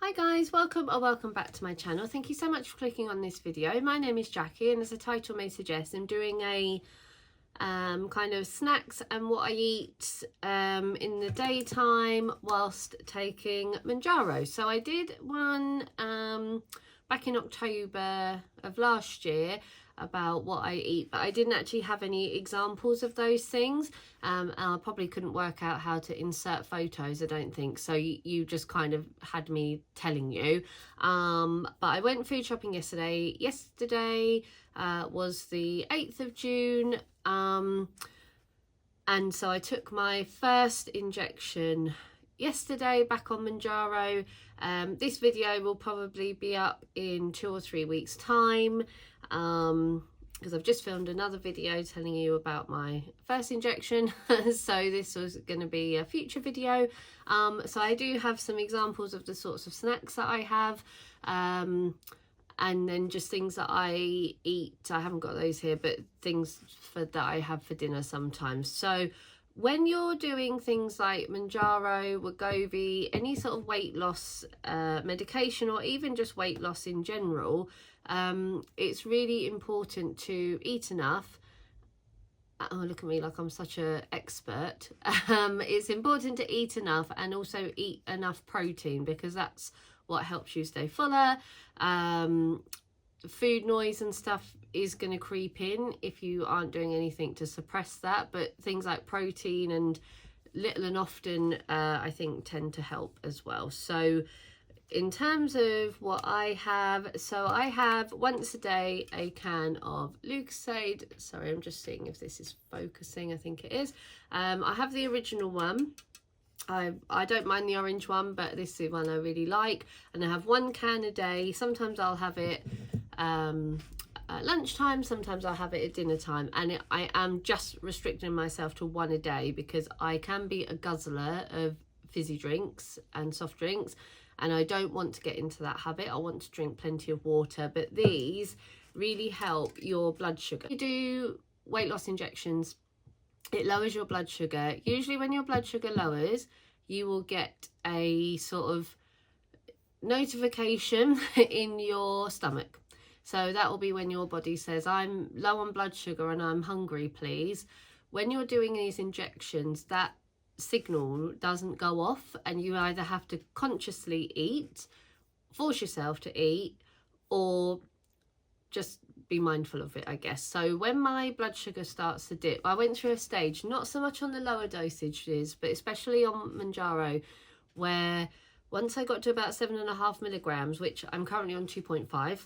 Hi guys, welcome or welcome back to my channel. Thank you so much for clicking on this video. My name is Jackie, and as the title may suggest, I'm doing a kind of snacks and what I eat in the daytime whilst taking Manjaro. So I did one back in October of last year about what I eat, but I didn't actually have any examples of those things, and I probably couldn't work out how to insert photos, I don't think, so you just kind of had me telling you. But I went food shopping yesterday. Was the 8th of June, and so I took my first injection yesterday back on Manjaro. This video will probably be up in 2 or 3 weeks time, because I've just filmed another video telling you about my first injection. So this was going to be a future video. So I do have some examples of the sorts of snacks that I have, and then just things that I eat. I haven't got those here, but things that I have for dinner sometimes. So when you're doing things like Manjaro, Wegovy, any sort of weight loss medication, or even just weight loss in general, it's really important to eat enough. Oh, look at me like I'm such an expert. It's important to eat enough, and also eat enough protein, because that's what helps you stay fuller. Food noise and stuff is going to creep in if you aren't doing anything to suppress that, but things like protein and little and often I think tend to help as well. So in terms of what I have, so I have once a day a can of Lucozade. Sorry, I'm just seeing if this is focusing. I think it is. I have the original one. I don't mind the orange one, but this is the one I really like, and I have 1 can a day. Sometimes I'll have it at lunchtime, sometimes I'll have it at dinner time, and I am just restricting myself to 1 a day, because I can be a guzzler of fizzy drinks and soft drinks, and I don't want to get into that habit. I want to drink plenty of water, but these really help your blood sugar. You do weight loss injections, it lowers your blood sugar. Usually when your blood sugar lowers, you will get a sort of notification in your stomach. So that will be when your body says, I'm low on blood sugar and I'm hungry, please. When you're doing these injections, that signal doesn't go off, and you either have to consciously eat, force yourself to eat, or just be mindful of it, I guess. So when my blood sugar starts to dip, I went through a stage, not so much on the lower dosages, but especially on Manjaro, where once I got to about 7.5 milligrams, which I'm currently on 2.5,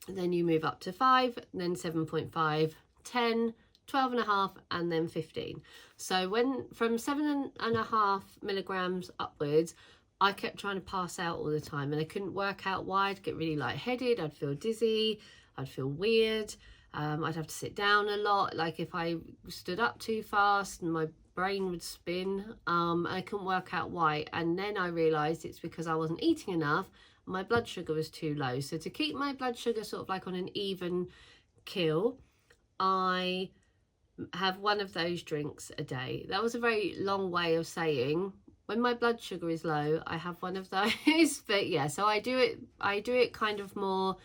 then you move up to 5, then 7.5, 10, 12.5, and then 15. So when from 7.5 milligrams upwards, I kept trying to pass out all the time, and I couldn't work out why. I'd get really lightheaded, I'd feel dizzy, I'd feel weird, I'd have to sit down a lot. Like if I stood up too fast, and my brain would spin. I couldn't work out why, and then I realized it's because I wasn't eating enough. My blood sugar was too low. So to keep my blood sugar sort of like on an even kill, I have 1 of those drinks a day. That was a very long way of saying when my blood sugar is low, I have 1 of those. But yeah, so I do it kind of more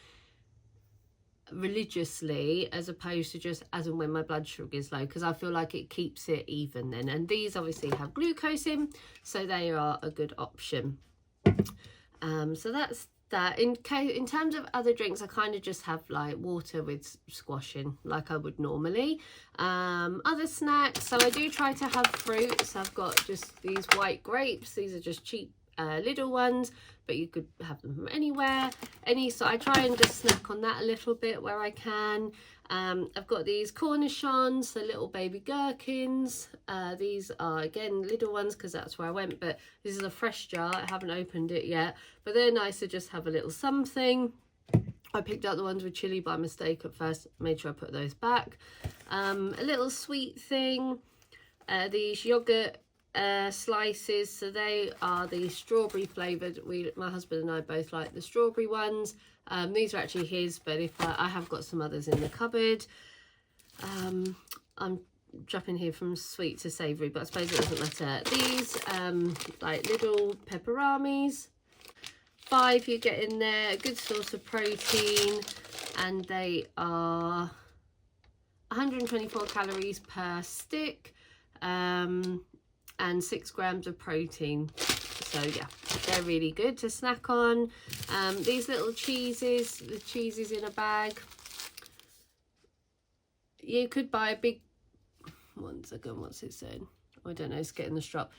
religiously, as opposed to just as and when my blood sugar is low, because I feel like it keeps it even then. And these obviously have glucose in, so they are a good option. So that's that. In terms of other drinks, I kind of just have like water with squash in, like I would normally. Other snacks, so I do try to have fruits. I've got just these white grapes. These are just cheap little ones, but you could have them from anywhere. So I try and just snack on that a little bit where I can. I've got these cornichons, the little baby gherkins. These are again little ones because that's where I went, but this is a fresh jar. I haven't opened it yet, but they're nice to just have a little something. I picked up the ones with chili by mistake at first, made sure I put those back. A little sweet thing, these yogurt slices, so they are the strawberry flavored. My husband and I both like the strawberry ones. These are actually his, but if I have got some others in the cupboard. I'm dropping here from sweet to savoury, but I suppose it doesn't matter. These like little pepperamis, 5 you get in there, a good source of protein, and they are 124 calories per stick, and 6 grams of protein. So yeah, they're really good to snack on. These little cheeses, the cheeses in a bag, you could buy a big, one second, what's it saying? I don't know, it's getting the strop.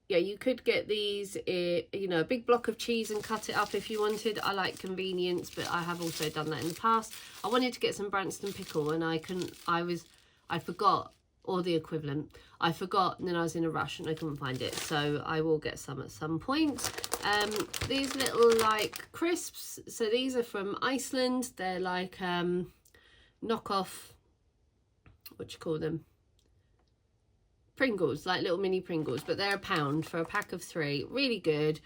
Yeah, you could get these, you know, a big block of cheese and cut it up if you wanted. I like convenience, but I have also done that in the past. I wanted to get some Branston pickle and I forgot, or the equivalent. I forgot, and then I was in a rush and I couldn't find it. So I will get some at some point. These little like crisps. So these are from Iceland. They're like knockoff, what do you call them? Pringles, like little mini Pringles, but they're £1 for a pack of 3. Really good.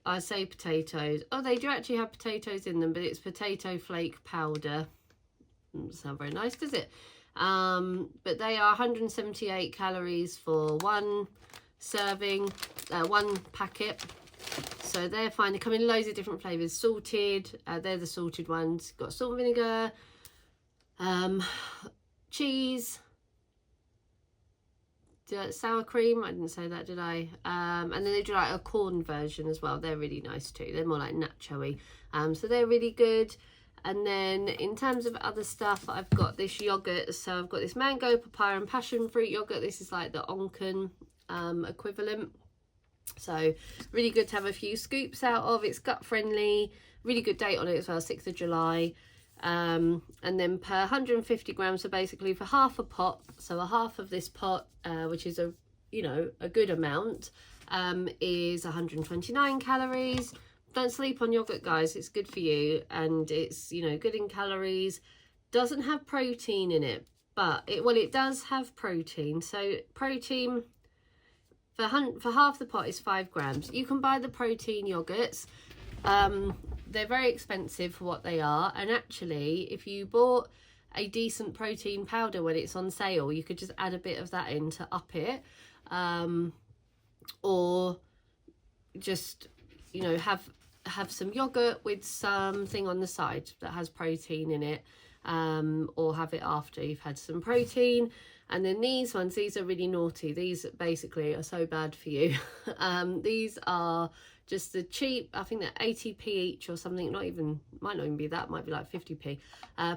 I say potatoes. Oh, they do actually have potatoes in them, but it's potato flake powder. Doesn't sound very nice, does it? But they are 178 calories for one serving, one packet. So they're fine. They come in loads of different flavours. Salted, they're the salted ones. Got salt and vinegar, cheese, sour cream. I didn't say that, did I? And then they do like a corn version as well. They're really nice too. They're more like nacho-y. So they're really good. And then in terms of other stuff, I've got this yogurt. So I've got this mango, papaya and passion fruit yogurt. This is like the Onken equivalent. So really good to have a few scoops out of. It's gut friendly. Really good date on it as well, 6th of July. And then per 150 grams, so basically for half a pot, so a half of this pot, which is a, you know, a good amount, is 129 calories. Don't sleep on yogurt, guys. It's good for you, and it's, you know, good in calories. Doesn't have protein in it, but it does have protein. So protein for half the pot is 5 grams. You can buy the protein yogurts. They're very expensive for what they are, and actually if you bought a decent protein powder when it's on sale, you could just add a bit of that in to up it, or just, you know, have some yogurt with something on the side that has protein in it, or have it after you've had some protein. And then these ones, these are really naughty. These basically are so bad for you. These are just the cheap, I think they're 80p each or something, might not even be that, might be like 50p.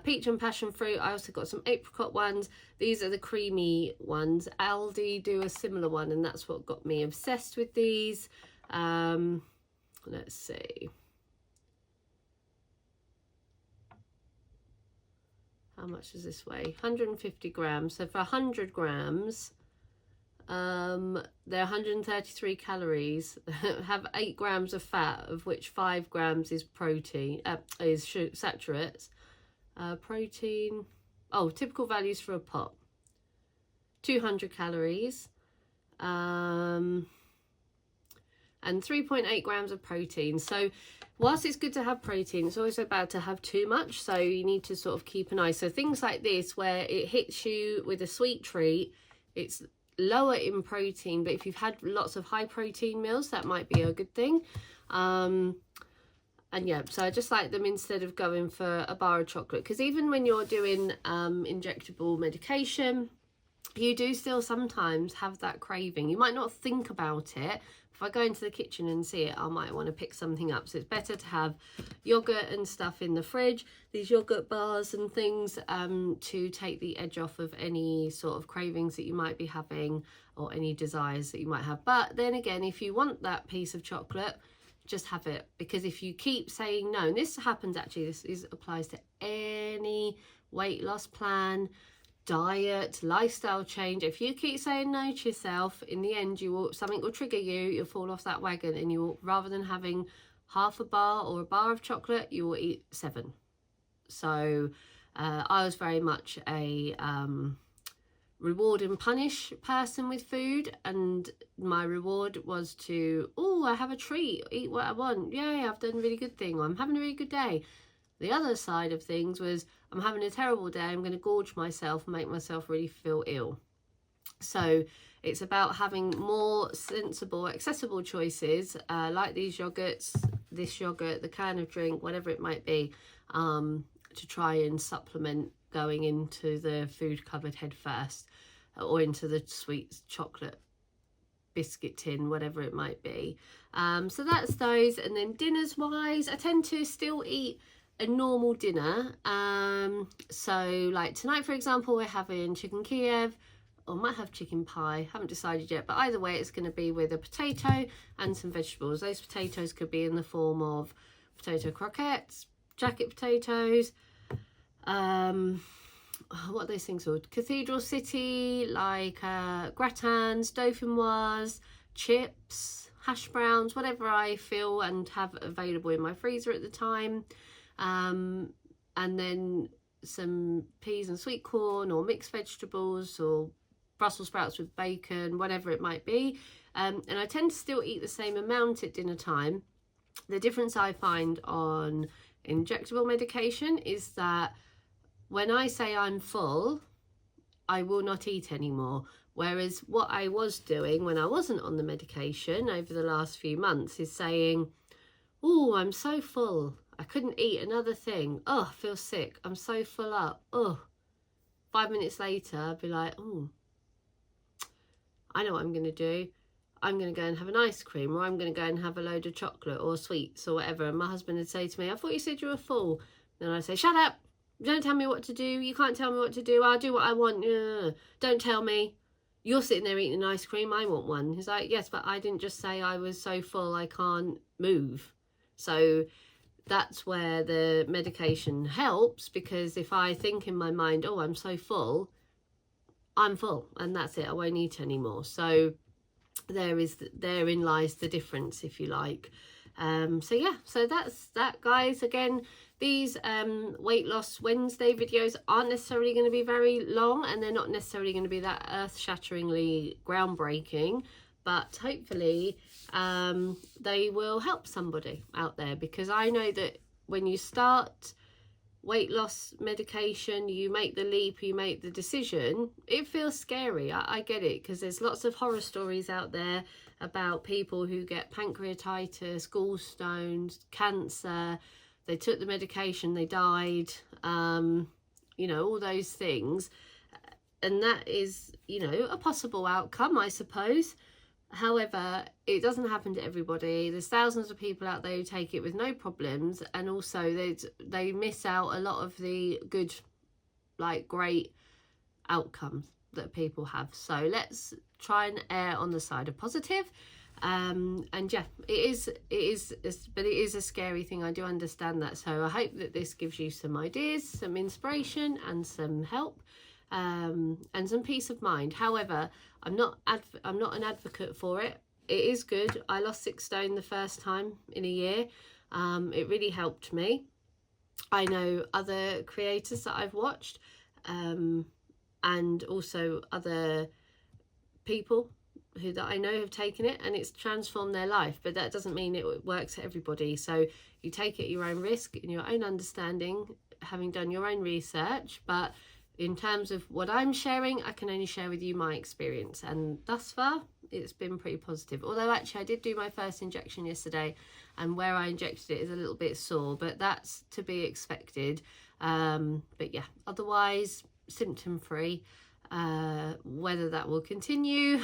Peach and passion fruit. I also got some apricot ones. These are the creamy ones. Aldi do a similar one, and that's what got me obsessed with these. Let's see. How much does this weigh? 150 grams. So for 100 grams, they're 133 calories, have 8 grams of fat, of which 5 grams is protein, is saturates. Protein, oh, typical values for a pot. 200 calories, and 3.8 grams of protein. So whilst it's good to have protein, it's also bad to have too much. So you need to sort of keep an eye. So things like this, where it hits you with a sweet treat, it's lower in protein, but if you've had lots of high protein meals, that might be a good thing. And yeah, so I just like them instead of going for a bar of chocolate, because even when you're doing injectable medication, you do still sometimes have that craving. You might not think about it. If I go into the kitchen and see it, I might want to pick something up. So it's better to have yogurt and stuff in the fridge, these yogurt bars and things, to take the edge off of any sort of cravings that you might be having, or any desires that you might have. But then again, if you want that piece of chocolate, just have it, because if you keep saying no, and this happens actually, this applies to any weight loss plan, diet, lifestyle change. If you keep saying no to yourself, in the end something will trigger you, you'll fall off that wagon, and you will, rather than having half a bar or a bar of chocolate, you will eat 7. So I was very much a reward and punish person with food, and my reward was to, oh, I have a treat, eat what I want, yay, I've done a really good thing, or I'm having a really good day. The other side of things was, I'm having a terrible day, I'm going to gorge myself and make myself really feel ill. So it's about having more sensible, accessible choices, like these yogurts, this yogurt, the can of drink, whatever it might be, to try and supplement going into the food cupboard head first, or into the sweet chocolate biscuit tin, whatever it might be. So that's those. And then dinners wise, I tend to still eat a normal dinner. So like tonight, for example, we're having chicken Kiev, or might have chicken pie, haven't decided yet, but either way it's going to be with a potato and some vegetables. Those potatoes could be in the form of potato croquettes, jacket potatoes, what are those things called, Cathedral City, like gratins, dauphinoise, chips, hash browns, whatever I feel and have available in my freezer at the time, and then some peas and sweet corn, or mixed vegetables, or Brussels sprouts with bacon, whatever it might be. And I tend to still eat the same amount at dinner time. The difference I find on injectable medication is that when I say I'm full, I will not eat anymore. Whereas what I was doing when I wasn't on the medication over the last few months is saying, oh, I'm so full, I couldn't eat another thing. Oh, I feel sick, I'm so full up. Oh, 5 minutes later, I'd be like, oh, I know what I'm going to do. I'm going to go and have an ice cream, or I'm going to go and have a load of chocolate or sweets or whatever. And my husband would say to me, I thought you said you were full. Then I'd say, shut up. Don't tell me what to do. You can't tell me what to do. I'll do what I want. Don't tell me. You're sitting there eating an ice cream. I want one. He's like, yes, but I didn't just say I was so full I can't move. So that's where the medication helps, because if I think in my mind, oh, I'm so full, I'm full and that's it, I won't eat anymore. So therein lies the difference, if you like. So yeah, so that's that, guys. Again, these weight loss Wednesday videos aren't necessarily going to be very long, and they're not necessarily going to be that earth-shatteringly groundbreaking, but hopefully they will help somebody out there, because I know that when you start weight loss medication, you make the leap, you make the decision, it feels scary. I get it, because there's lots of horror stories out there about people who get pancreatitis, gallstones, cancer, they took the medication, they died, you know, all those things. And that is, you know, a possible outcome, I suppose. However, it doesn't happen to everybody. There's thousands of people out there who take it with no problems, and also they miss out a lot of the good, like, great outcomes that people have. So let's try and err on the side of positive. And yeah, it is a scary thing. I do understand that. So I hope that this gives you some ideas, some inspiration, and some help. And some peace of mind. However, I'm not an advocate for it. It is good. I lost 6 stone the first time in a year. It really helped me. I know other creators that I've watched, and also other people that I know have taken it, and it's transformed their life. But that doesn't mean it works for everybody. So you take it at your own risk, in your own understanding, having done your own research. But in terms of what I'm sharing, I can only share with you my experience, and thus far it's been pretty positive. Although actually I did do my first injection yesterday, and where I injected it is a little bit sore, but that's to be expected. But yeah, otherwise symptom free. Whether that will continue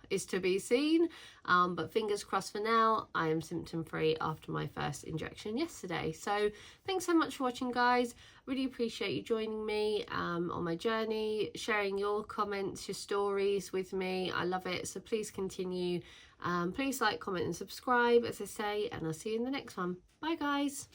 is to be seen, but fingers crossed for now. I am symptom free after my first injection yesterday. So thanks so much for watching, guys. Really appreciate you joining me on my journey, sharing your comments, your stories with me. I love it. So please continue. Please like, comment and subscribe, as I say, and I'll see you in the next one. Bye, guys.